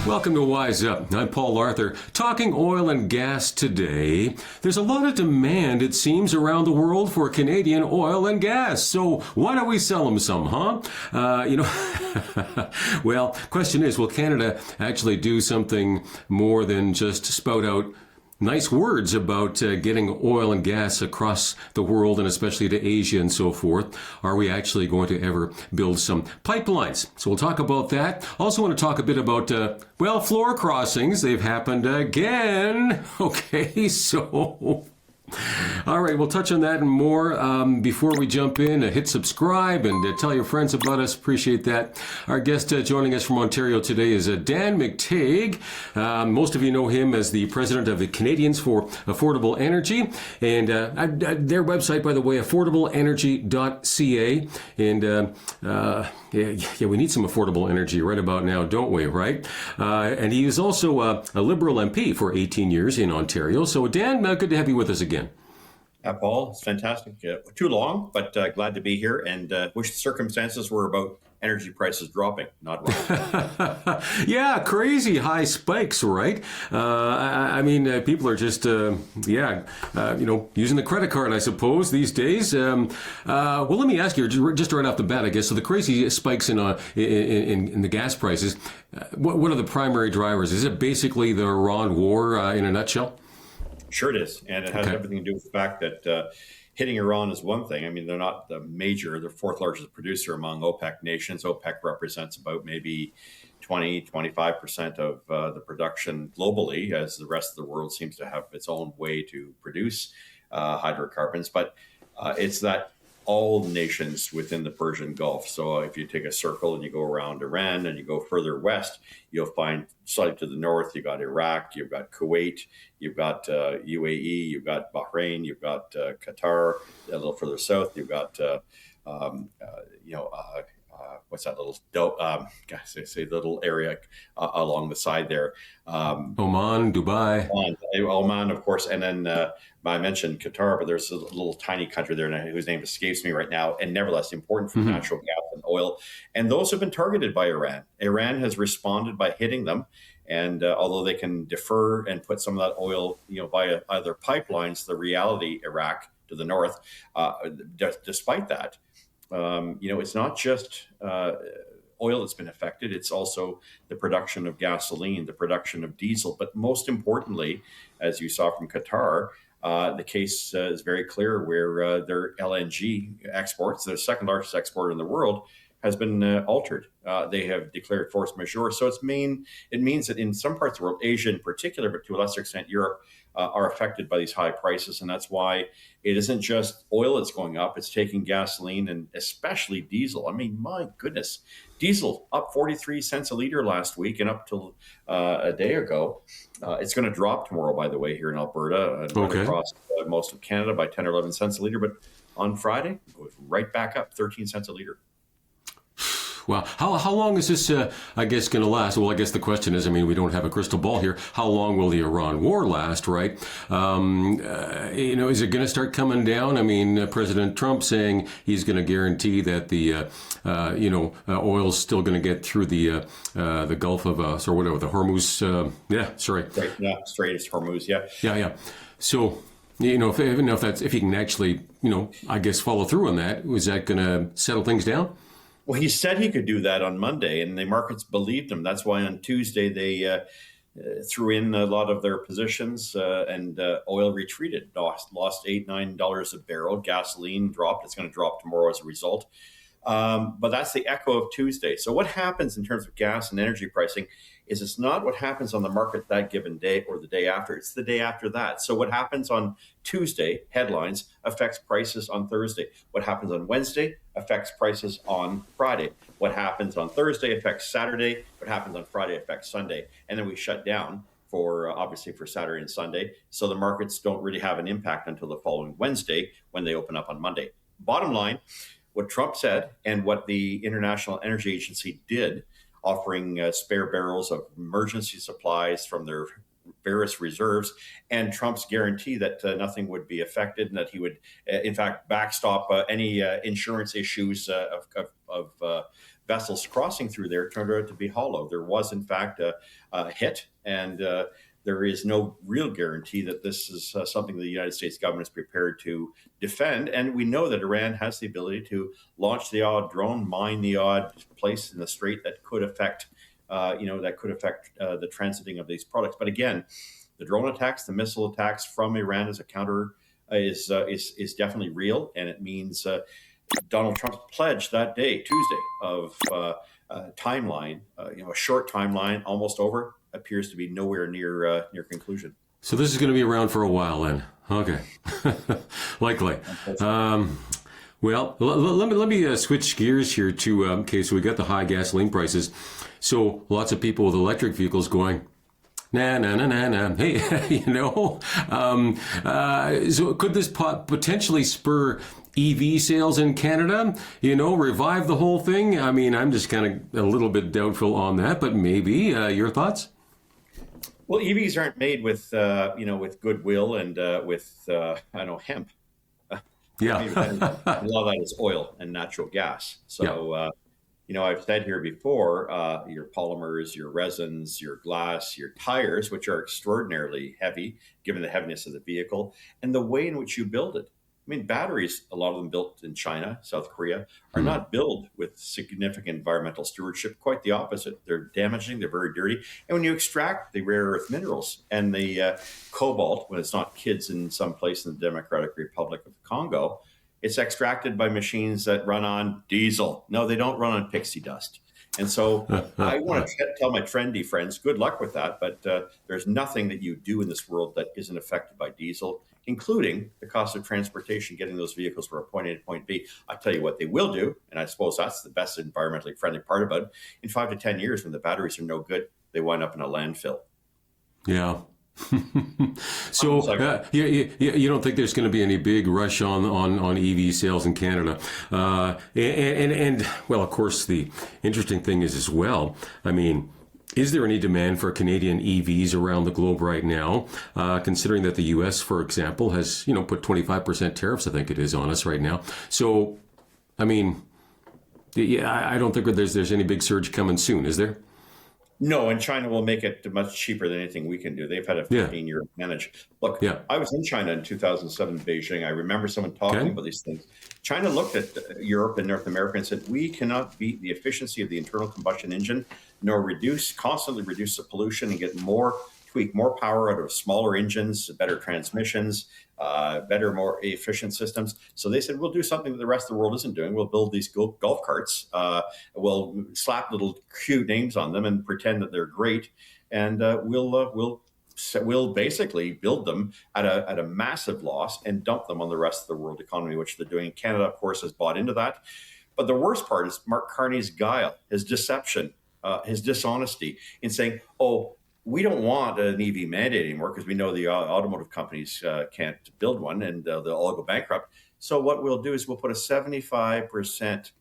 Welcome to WizeUp. I'm Paul Arthur, talking oil and gas today. There's a lot of demand, it seems, around the world for Canadian oil and gas. So why don't we sell them some, huh? Well, question is, will Canada actually do something more than just spout out nice words about getting oil and gas across the world and especially to Asia and so forth? Are we actually going to ever build some pipelines? So we'll talk about that. Also want to talk a bit about, floor crossings. They've happened again. Okay, so... All right, we'll touch on that and more. Before we jump in, hit subscribe and tell your friends about us. Appreciate that. Our guest joining us from Ontario today is Dan McTeague. Most of you know him as the president of the Canadians for Affordable Energy. And their website, by the way, affordableenergy.ca. And we need some affordable energy right about now, don't we, right? And he is also a Liberal MP for 18 years in Ontario. So, Dan, good to have you with us again. Paul, it's fantastic. Too long, but glad to be here, and wish the circumstances were about energy prices dropping, not rising. Yeah, crazy high spikes, right? People are just, using the credit card, I suppose, these days. Well, let me ask you, just right off the bat, I guess, so the crazy spikes in the gas prices, what are the primary drivers? Is it basically the Iran war in a nutshell? Sure it is. And it has everything to do with the fact that hitting Iran is one thing. I mean, they're not the fourth largest producer among OPEC nations. OPEC represents about maybe 25% of the production globally, as the rest of the world seems to have its own way to produce hydrocarbons. But it's that all nations within the Persian Gulf. So if you take a circle and you go around Iran and you go further west, you'll find slightly to the north, you've got Iraq, you've got Kuwait, you've got UAE, you've got Bahrain, you've got Qatar. A little further south, you've got, what's that little little area along the side there? Oman, Dubai. Oman, of course. And then I mentioned Qatar, but there's a little tiny country there whose name escapes me right now, and nevertheless important for natural gas and oil. And those have been targeted by Iran. Iran has responded by hitting them. And although they can defer and put some of that oil, via other pipelines, the reality, Iraq to the north, despite that, it's not just oil that's been affected. It's also the production of gasoline, the production of diesel. But most importantly, as you saw from Qatar, the case is very clear where their LNG exports, the second largest exporter in the world, has been altered. They have declared force majeure. So it means that in some parts of the world, Asia in particular, but to a lesser extent Europe, are affected by these high prices. And that's why it isn't just oil that's going up. It's taking gasoline and especially diesel. I mean, my goodness, diesel up 43 cents a liter last week and up till a day ago. It's going to drop tomorrow, by the way, here in Alberta and across most of Canada by 10 or 11 cents a liter. But on Friday, it goes right back up 13 cents a liter. Well, how long is this, going to last? Well, I guess the question is, we don't have a crystal ball here. How long will the Iran war last, right? Is it going to start coming down? President Trump saying he's going to guarantee that the, oil's still going to get through the Gulf of, the Hormuz, Strait of Hormuz, Yeah. So, if he can actually, follow through on that, is that going to settle things down? Well, he said he could do that on Monday, and the markets believed him. That's why on Tuesday they threw in a lot of their positions, and oil retreated, lost $8-9 a barrel. Gasoline dropped. It's going to drop tomorrow as a result. But that's the echo of Tuesday. So what happens in terms of gas and energy pricing is it's not what happens on the market that given day or the day after. It's the day after that. So what happens on Tuesday, headlines, affects prices on Thursday. What happens on Wednesday affects prices on Friday. What happens on Thursday affects Saturday. What happens on Friday affects Sunday. And then we shut down for Saturday and Sunday. So the markets don't really have an impact until the following Wednesday when they open up on Monday. Bottom line, what Trump said and what the International Energy Agency did, offering spare barrels of emergency supplies from their various reserves, and Trump's guarantee that nothing would be affected and that he would, in fact, backstop any insurance issues of vessels crossing through there turned out to be hollow. There was, in fact, a hit, and there is no real guarantee that this is something the United States government is prepared to defend. And we know that Iran has the ability to launch the odd drone, mine the odd place in the strait that could affect, the transiting of these products. But again, the drone attacks, the missile attacks from Iran as a counter is definitely real, and it means Donald Trump's pledge that day, Tuesday, of timeline, a short timeline, almost over, appears to be nowhere near conclusion. So this is going to be around for a while then. Okay. Likely. Well, let me switch gears here to, okay, so we got the high gasoline prices. So lots of people with electric vehicles going, nah. Hey, so could this potentially spur EV sales in Canada, revive the whole thing? I mean, I'm just kind of a little bit doubtful on that, but maybe. Your thoughts? Well, EVs aren't made with, with goodwill and with, hemp. Yeah. A lot of that is oil and natural gas. So, I've said here before, your polymers, your resins, your glass, your tires, which are extraordinarily heavy, given the heaviness of the vehicle, and the way in which you build it. I mean, batteries, a lot of them built in China, South Korea, are not built with significant environmental stewardship. Quite the opposite. They're damaging, they're very dirty. And when you extract the rare earth minerals and the cobalt, when it's not kids in some place in the Democratic Republic of the Congo, it's extracted by machines that run on diesel. No, they don't run on pixie dust. And so I want to tell my trendy friends, good luck with that. But there's nothing that you do in this world that isn't affected by diesel, including the cost of transportation, getting those vehicles from point A to point B. I tell you what they will do, and I suppose that's the best environmentally friendly part about it. In 5 to 10 years, when the batteries are no good, they wind up in a landfill. Yeah. So you don't think there's going to be any big rush on EV sales in Canada? And well, of course, the interesting thing is as well, I mean, is there any demand for Canadian EVs around the globe right now, considering that the U.S., for example, has, put 25% tariffs, I think it is, on us right now? So, I mean, I don't think there's any big surge coming soon, is there? No, and China will make it much cheaper than anything we can do. They've had a 15-year advantage. Look, I was in China in 2007, Beijing. I remember someone talking about these things. China looked at Europe and North America and said, we cannot beat the efficiency of the internal combustion engine, nor constantly reduce the pollution and tweak more power out of smaller engines, better transmissions, better, more efficient systems. So they said, we'll do something that the rest of the world isn't doing. We'll build these golf carts. We'll slap little cute names on them and pretend that they're great. And we'll basically build them at a massive loss and dump them on the rest of the world economy, which they're doing. Canada, of course, has bought into that. But the worst part is Mark Carney's guile, his deception, his dishonesty in saying, we don't want an EV mandate anymore because we know the automotive companies can't build one and they'll all go bankrupt. So what we'll do is we'll put a 75%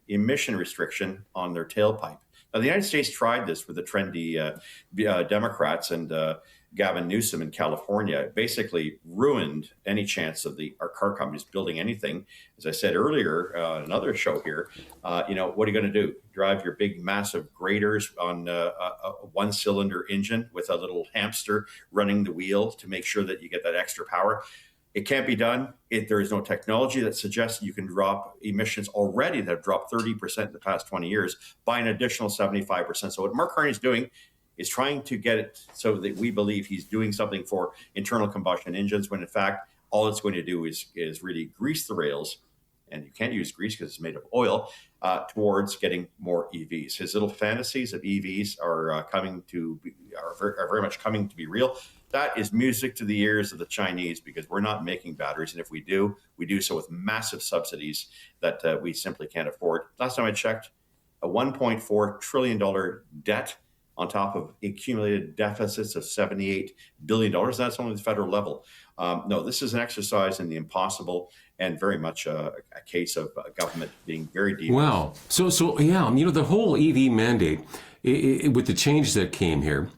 emission restriction on their tailpipe. Now, the United States tried this with the trendy Democrats and Gavin Newsom in California. It basically ruined any chance of our car companies building anything. As I said earlier, another show here, what are you going to do? Drive your big, massive graders on a one-cylinder engine with a little hamster running the wheel to make sure that you get that extra power? It can't be done. There is no technology that suggests you can drop emissions already that have dropped 30% in the past 20 years by an additional 75%. So what Mark Carney is doing is trying to get it so that we believe he's doing something for internal combustion engines, when in fact, all it's going to do is really grease the rails, and you can't use grease because it's made of oil, towards getting more EVs. His little fantasies of EVs are very much coming to be real. That is music to the ears of the Chinese, because we're not making batteries. And if we do so with massive subsidies that we simply can't afford. Last time I checked, a $1.4 trillion debt on top of accumulated deficits of $78 billion. That's only the federal level. No, this is an exercise in the impossible, and very much a case of government being very deep. Wow. So yeah, the whole EV mandate, with the changes that came here,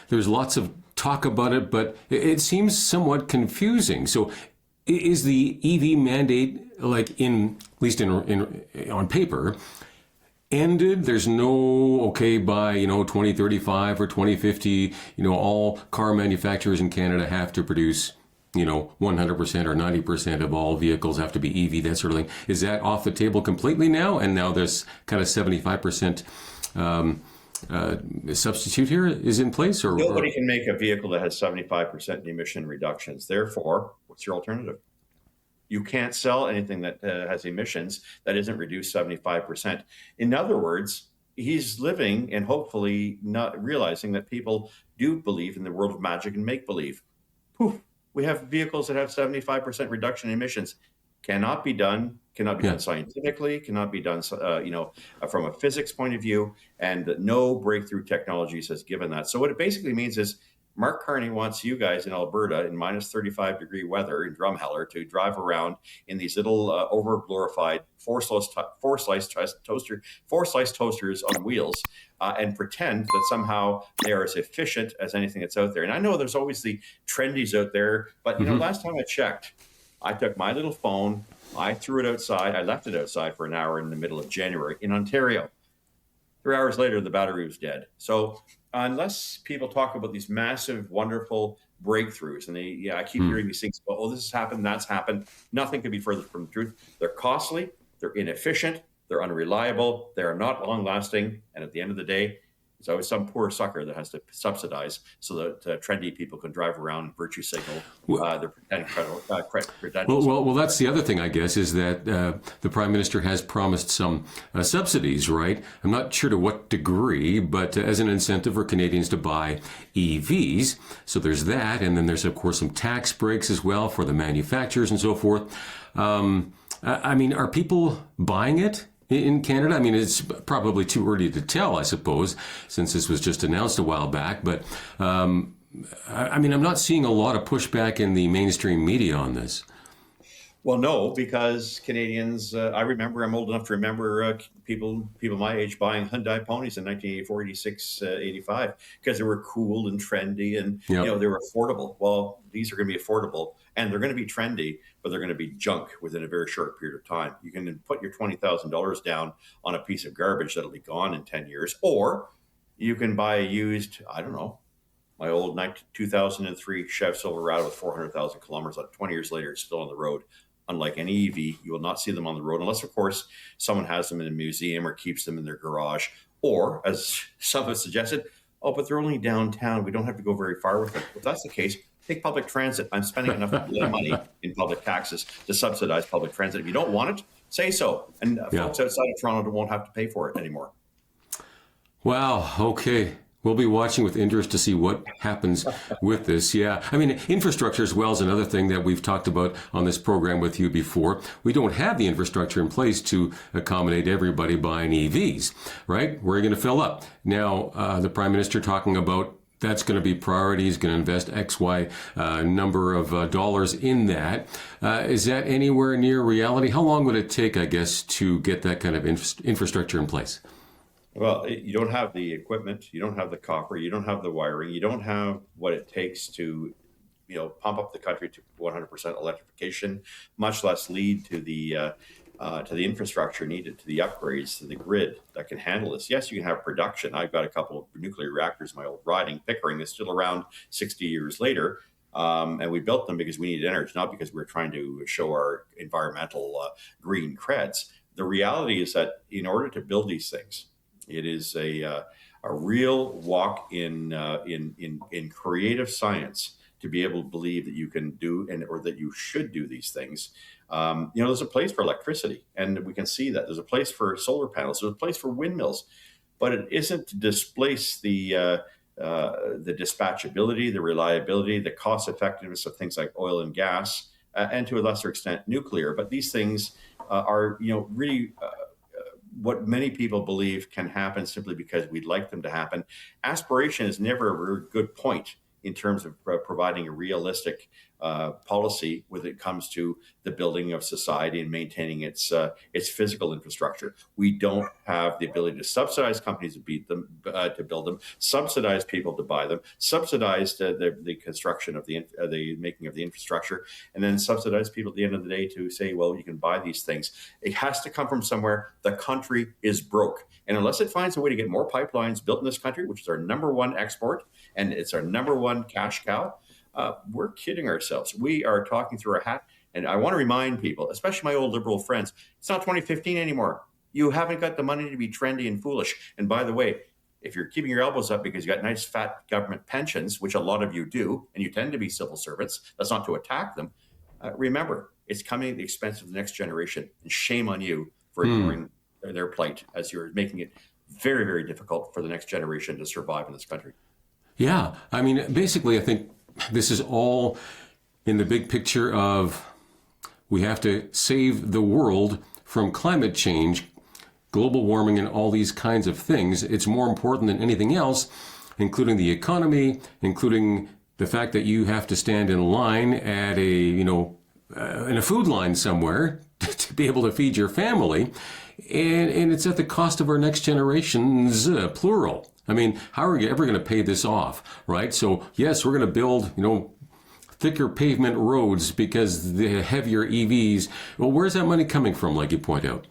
there's lots of talk about it, but it seems somewhat confusing. So is the EV mandate like at least in on paper, ended. There's no, okay, by, 2035 or 2050, all car manufacturers in Canada have to produce, 100% or 90% of all vehicles have to be EV, that sort of thing. Is that off the table completely now? And now this kind of 75% substitute here is in place? Or Nobody can make a vehicle that has 75% emission reductions. Therefore, what's your alternative? You can't sell anything that has emissions that isn't reduced 75%. In other words, he's living and hopefully not realizing that people do believe in the world of magic and make believe. Poof, we have vehicles that have 75% reduction in emissions. Cannot be done scientifically, cannot be done, from a physics point of view, and no breakthrough technologies has given that. So what it basically means is Mark Carney wants you guys in Alberta in minus 35 degree weather in Drumheller to drive around in these little over-glorified four-slice toasters on wheels and pretend that somehow they are as efficient as anything that's out there. And I know there's always the trendies out there, but last time I checked, I took my little phone, I threw it outside, I left it outside for an hour in the middle of January in Ontario. 3 hours later, the battery was dead. So unless people talk about these massive, wonderful breakthroughs, and I keep hearing these things about, this has happened, that's happened. Nothing could be further from the truth. They're costly, they're inefficient, they're unreliable, they are not long-lasting, and at the end of the day, there's always some poor sucker that has to subsidize so that trendy people can drive around and virtue signal their credentials. Well, that's the other thing, I guess, is that the Prime Minister has promised some subsidies, right? I'm not sure to what degree, but as an incentive for Canadians to buy EVs. So there's that, and then there's, of course, some tax breaks as well for the manufacturers and so forth. Are people buying it in Canada? I mean, it's probably too early to tell, I suppose, since this was just announced a while back. But, I'm not seeing a lot of pushback in the mainstream media on this. Well, no, because Canadians, I'm old enough to remember people my age buying Hyundai ponies in 1984, 86, 85, because they were cool and trendy and, they were affordable. Well, these are going to be affordable and they're going to be trendy, but they're going to be junk within a very short period of time. You can put your $20,000 down on a piece of garbage that'll be gone in 10 years, or you can buy a used, my old 2003 Chev Silverado with 400,000 kilometers on it. 20 years later, it's still on the road. Unlike any EV, you will not see them on the road unless, of course, someone has them in a museum or keeps them in their garage. Or, as some have suggested, but they're only downtown. We don't have to go very far with it. If that's the case, take public transit. I'm spending enough money in public taxes to subsidize public transit. If you don't want it, say so. And folks outside of Toronto won't have to pay for it anymore. Wow. Okay. We'll be watching with interest to see what happens with this. Yeah. Infrastructure as well is another thing that we've talked about on this program with you before. We don't have the infrastructure in place to accommodate everybody buying EVs, right? We're going to fill up. Now, the Prime Minister talking about that's going to be priority. He's going to invest XY number of dollars in that. Is that anywhere near reality? How long would it take, I guess, to get that kind of infrastructure in place? Well, you don't have the equipment, you don't have the copper, you don't have the wiring, you don't have what it takes to, pump up the country to 100% electrification, much less lead to the infrastructure needed, to the upgrades, to the grid that can handle this. Yes, you can have production. I've got a couple of nuclear reactors in my old riding. Pickering is still around 60 years later. And we built them because we needed energy, not because we were trying to show our environmental green creds. The reality is that in order to build these things, it is a real walk in creative science to be able to believe that you can do or that you should do these things. There's a place for electricity, and we can see that. There's a place for solar panels. There's a place for windmills, but it isn't to displace the dispatchability, the reliability, the cost effectiveness of things like oil and gas, and to a lesser extent nuclear. But these things are really what many people believe can happen simply because we'd like them to happen. Aspiration is never a very good point in terms of providing a realistic policy when it comes to the building of society and maintaining its physical infrastructure. We don't have the ability to subsidize companies to build them, subsidize people to buy them, subsidize the construction of the making of the infrastructure, and then subsidize people at the end of the day to say, well, you can buy these things. It has to come from somewhere. The country is broke. And unless it finds a way to get more pipelines built in this country, which is our number one export, and it's our number one cash cow, we're kidding ourselves. We are talking through our hat. And I want to remind people, especially my old liberal friends, it's not 2015 anymore. You haven't got the money to be trendy and foolish. And by the way, if you're keeping your elbows up because you got nice fat government pensions, which a lot of you do, and you tend to be civil servants, that's not to attack them. Remember, it's coming at the expense of the next generation. And shame on you for ignoring their plight as you're making it very, very difficult for the next generation to survive in this country. Yeah. I mean, basically, I think this is all in the big picture of we have to save the world from climate change, global warming, and all these kinds of things. It's more important than anything else, including the economy, including the fact that you have to stand in line at in a food line somewhere to be able to feed your family. And it's at the cost of our next generations, plural. I mean, how are you ever going to pay this off, right? So yes, we're going to build, thicker pavement roads because the heavier EVs. Well, where's that money coming from, like you point out?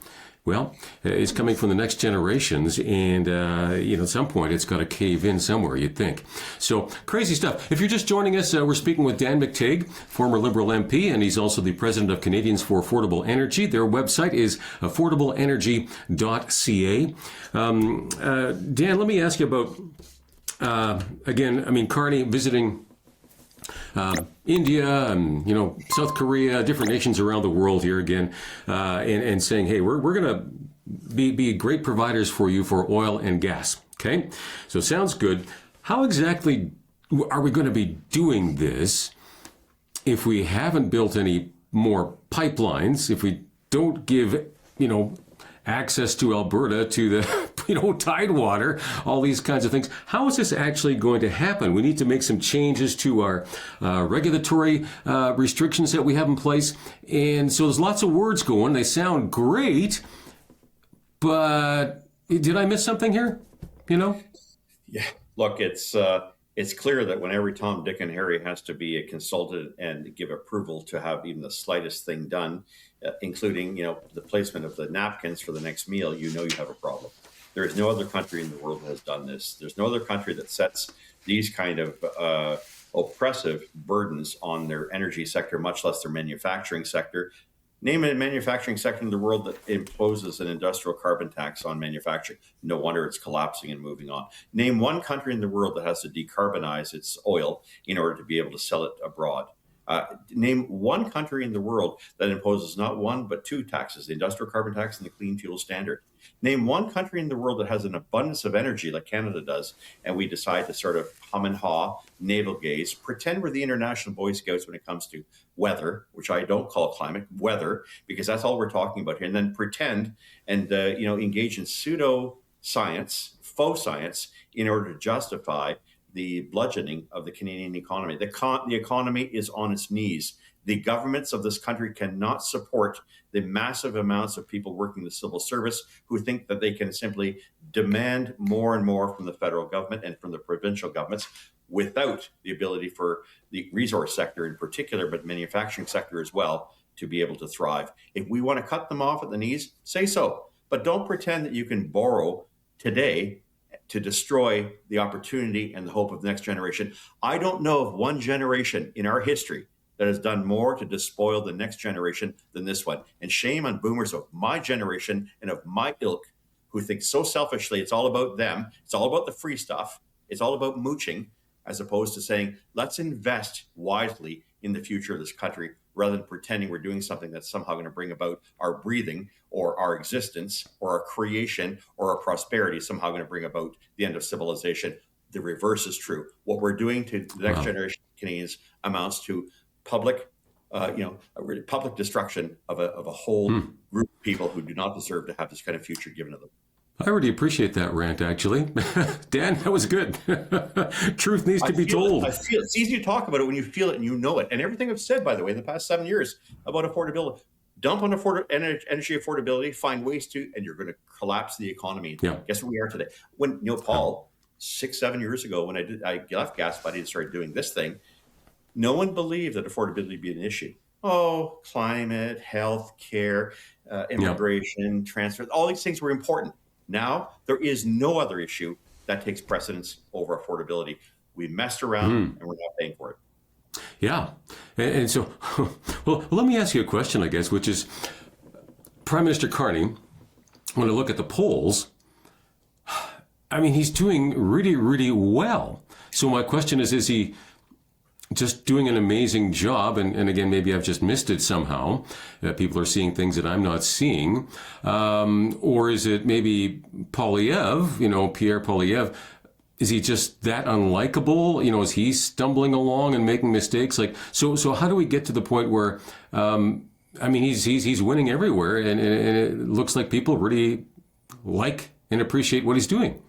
Well, it's coming from the next generations, and at some point it's got to cave in somewhere, you'd think. So crazy stuff. If you're just joining us, we're speaking with Dan McTeague, former Liberal MP, and he's also the president of Canadians for Affordable Energy. Their website is affordableenergy.ca. Dan, let me ask you about Carney visiting India and South Korea, different nations around the world here again, and saying, hey, we're going to be great providers for you for oil and gas. Okay, so sounds good. How exactly are we going to be doing this if we haven't built any more pipelines? If we don't give access to Alberta, to the Tidewater, all these kinds of things. How is this actually going to happen? We need to make some changes to our regulatory restrictions that we have in place. And so there's lots of words going. They sound great, but did I miss something here? Yeah. Look, it's clear that when every Tom, Dick, and Harry has to be consulted and give approval to have even the slightest thing done, including the placement of the napkins for the next meal, you have a problem. There is no other country in the world that has done this. There's no other country that sets these kind of oppressive burdens on their energy sector, much less their manufacturing sector. Name a manufacturing sector in the world that imposes an industrial carbon tax on manufacturing. No wonder it's collapsing and moving on. Name one country in the world that has to decarbonize its oil in order to be able to sell it abroad. Name one country in the world that imposes not one, but two taxes, the industrial carbon tax and the clean fuel standard. Name one country in the world that has an abundance of energy like Canada does, and we decide to sort of hum and haw, navel gaze, pretend we're the international Boy Scouts when it comes to weather, which I don't call climate, weather, because that's all we're talking about here, and then pretend and engage in pseudo science, faux science, in order to justify the bludgeoning of the Canadian economy. The economy is on its knees. The governments of this country cannot support the massive amounts of people working the civil service who think that they can simply demand more and more from the federal government and from the provincial governments without the ability for the resource sector in particular, but manufacturing sector as well, to be able to thrive. If we want to cut them off at the knees, say so. But don't pretend that you can borrow today to destroy the opportunity and the hope of the next generation. I don't know of one generation in our history that has done more to despoil the next generation than this one. And shame on boomers of my generation and of my ilk who think so selfishly it's all about them, it's all about the free stuff, it's all about mooching, as opposed to saying, let's invest wisely in the future of this country rather than pretending we're doing something that's somehow going to bring about our breathing or our existence or our creation or our prosperity, somehow going to bring about the end of civilization. The reverse is true. What we're doing to the next generation of Canadians amounts to public destruction of a whole group of people who do not deserve to have this kind of future given to them. I really appreciate that rant, actually. Dan, that was good. Truth needs to be told. I feel it's easy to talk about it when you feel it and you know it. And everything I've said, by the way, in the past 7 years about affordability, dump on energy affordability, find ways to, and you're going to collapse the economy. Yeah. Guess where we are today? When Paul, 6-7 years ago, when I left Gas Buddy and started doing this thing, no one believed that affordability would be an issue. Oh, climate, health care, immigration, transfer, all these things were important. Now, there is no other issue that takes precedence over affordability. We messed around and we're not paying for it. Yeah. And so, well, let me ask you a question, I guess, which is Prime Minister Carney, when I look at the polls, I mean, he's doing really, really well. So my question is he just doing an amazing job? And again, maybe I've just missed it somehow. People are seeing things that I'm not seeing. Or is it maybe Poilievre, Pierre Poilievre? Is he just that unlikable? Is he stumbling along and making mistakes? So how do we get to the point where, he's winning everywhere and it looks like people really like and appreciate what he's doing?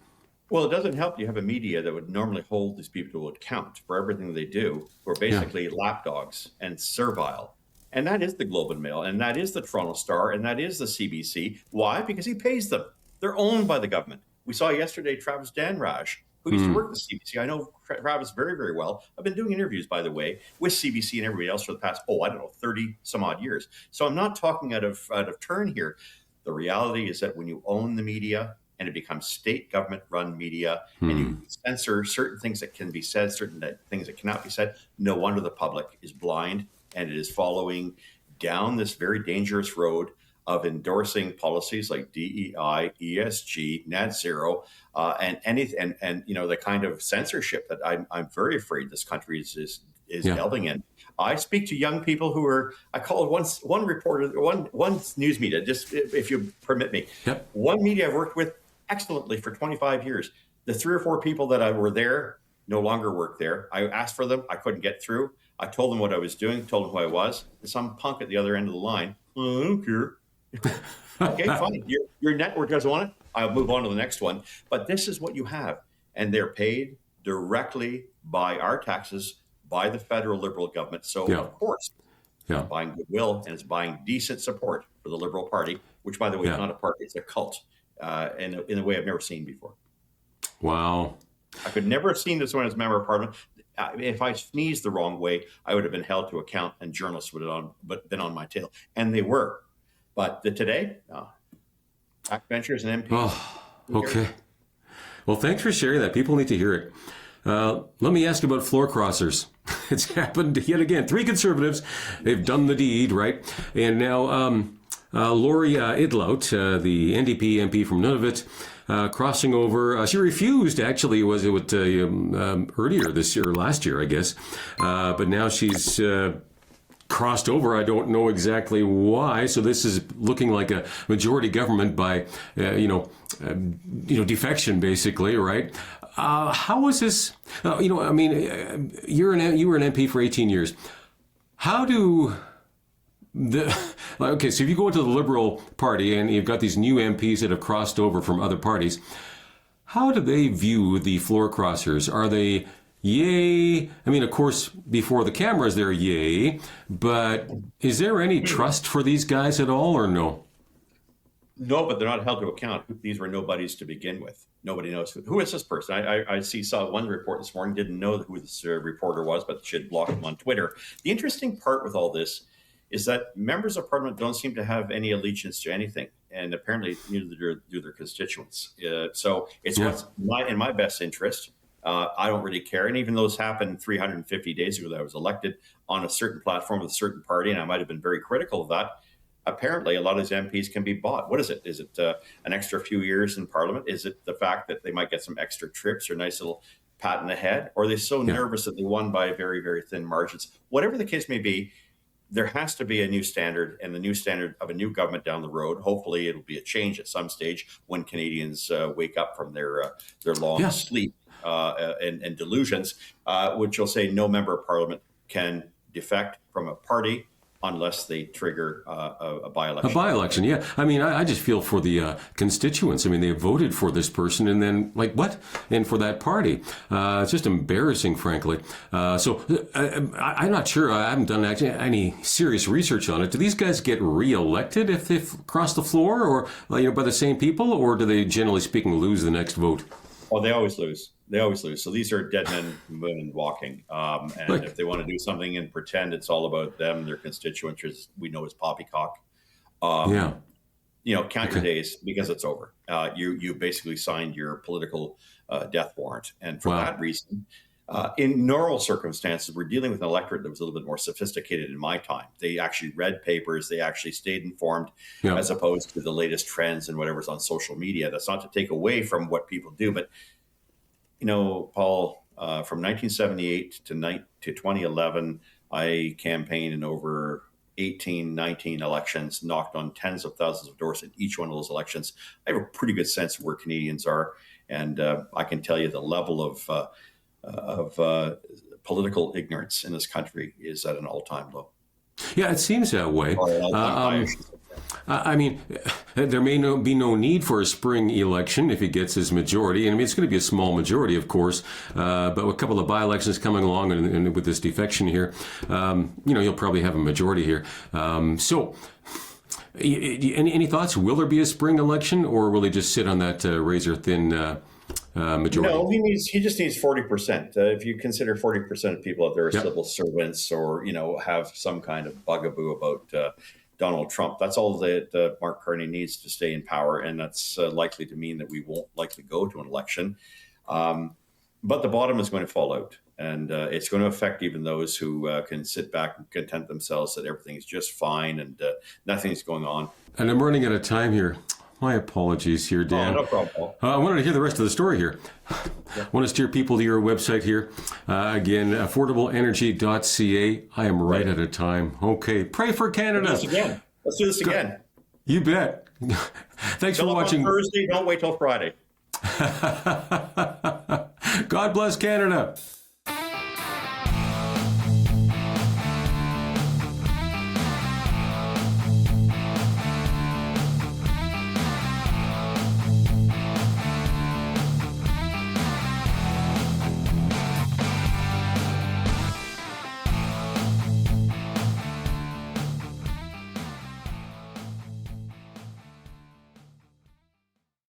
Well, it doesn't help you have a media that would normally hold these people to account for everything they do, who are basically lapdogs and servile. And that is the Globe and Mail, and that is the Toronto Star, and that is the CBC. Why? Because he pays them. They're owned by the government. We saw yesterday Travis Danraj, who used to work at the CBC. I know Travis very, very well. I've been doing interviews, by the way, with CBC and everybody else for the past, 30 some odd years. So I'm not talking out of turn here. The reality is that when you own the media, and it becomes state government run media, and you censor certain things that can be said, certain things that cannot be said, no wonder the public is blind and it is following down this very dangerous road of endorsing policies like DEI, ESG, net zero, and the kind of censorship that I'm very afraid this country is delving in. I speak to young people who are, I call it one reporter, one news media, just if you permit me. Yep. One media I've worked with excellently for 25 years. The 3 or 4 people that were there no longer work there. I asked for them. I couldn't get through. I told them what I was doing, told them who I was. And some punk at the other end of the line, I don't care. Okay, fine. Your network doesn't want it. I'll move on to the next one. But this is what you have. And they're paid directly by our taxes, by the federal Liberal government. So, of course, it's buying goodwill and it's buying decent support for the Liberal Party, which, by the way, is not a party. It's a cult. In a way I've never seen before. Wow. I could never have seen this when I was a member of parliament. If I sneezed the wrong way, I would have been held to account and journalists would have been on my tail. And they were. But today, backbenchers and MPs. Oh, okay. Well, thanks for sharing that. People need to hear it. Let me ask you about floor crossers. It's happened yet again. 3 Conservatives, they've done the deed, right? And now Laurie Idlout, the NDP MP from Nunavut, crossing over. She refused, actually, was it earlier this year, or last year, I guess. But now she's crossed over. I don't know exactly why. So this is looking like a majority government by, defection, basically, right? How is this? You were an MP for 18 years. How do okay, so if you go into the Liberal Party and you've got these new MPs that have crossed over from other parties, how do they view the floor crossers? Are they yay? I mean, of course, before the cameras, they're yay, but is there any trust for these guys at all or no? No, but they're not held to account. These were nobodies to begin with. Nobody knows who is this person. I saw one report this morning, didn't know who this reporter was, but she had blocked him on Twitter. The interesting part with all this is that members of parliament don't seem to have any allegiance to anything, and apparently neither do their constituents. So it's what's in my best interest. I don't really care. And even though this happened 350 days ago that I was elected on a certain platform with a certain party, and I might have been very critical of that, apparently a lot of these MPs can be bought. What is it? Is it an extra few years in parliament? Is it the fact that they might get some extra trips or nice little pat in the head? Or are they so nervous that they won by very, very thin margins? Whatever the case may be, there has to be a new standard, and the new standard of a new government down the road. Hopefully it'll be a change at some stage when Canadians wake up from their long sleep and delusions, which will say no member of parliament can defect from a party unless they trigger a by-election. A by-election, yeah. I mean, I just feel for the constituents. I mean, they voted for this person and then, like, what? And for that party. It's just embarrassing, frankly. I'm not sure. I haven't done actually any serious research on it. Do these guys get re-elected if they cross the floor, or by the same people, or do they, generally speaking, lose the next vote? Oh, they always lose. They always lose. So these are dead men, women walking. And if they want to do something and pretend it's all about them, their constituents, we know as poppycock. Count your days because it's over. You basically signed your political death warrant. And for that reason, in normal circumstances, we're dealing with an electorate that was a little bit more sophisticated in my time. They actually read papers. They actually stayed informed as opposed to the latest trends and whatever's on social media. That's not to take away from what people do. But, Paul, from 1978 to 2011, I campaigned in over 18, 19 elections, knocked on tens of thousands of doors in each one of those elections. I have a pretty good sense of where Canadians are. And I can tell you the level of political ignorance in this country is at an all-time low. Yeah, it seems that way. I mean, there may be no need for a spring election if he gets his majority. I mean, it's going to be a small majority, of course, but with a couple of by-elections coming along and with this defection here, you'll probably have a majority here. Any thoughts? Will there be a spring election, or will he just sit on that razor-thin majority? No, he just needs 40%. If you consider 40% of people out there are civil servants or, have some kind of bugaboo about Donald Trump, that's all that Mark Carney needs to stay in power. And that's likely to mean that we won't likely go to an election. But the bottom is going to fall out. And it's going to affect even those who can sit back and content themselves that everything's just fine and nothing's going on. And I'm running out of time here. My apologies here, Dan. Oh, no problem, Paul. I wanted to hear the rest of the story here. I want to steer people to your website here. Again, affordableenergy.ca. I am right out of time. Okay. Pray for Canada. Let's do this again. You bet. Thanks for watching. On Thursday, don't wait till Friday. God bless Canada.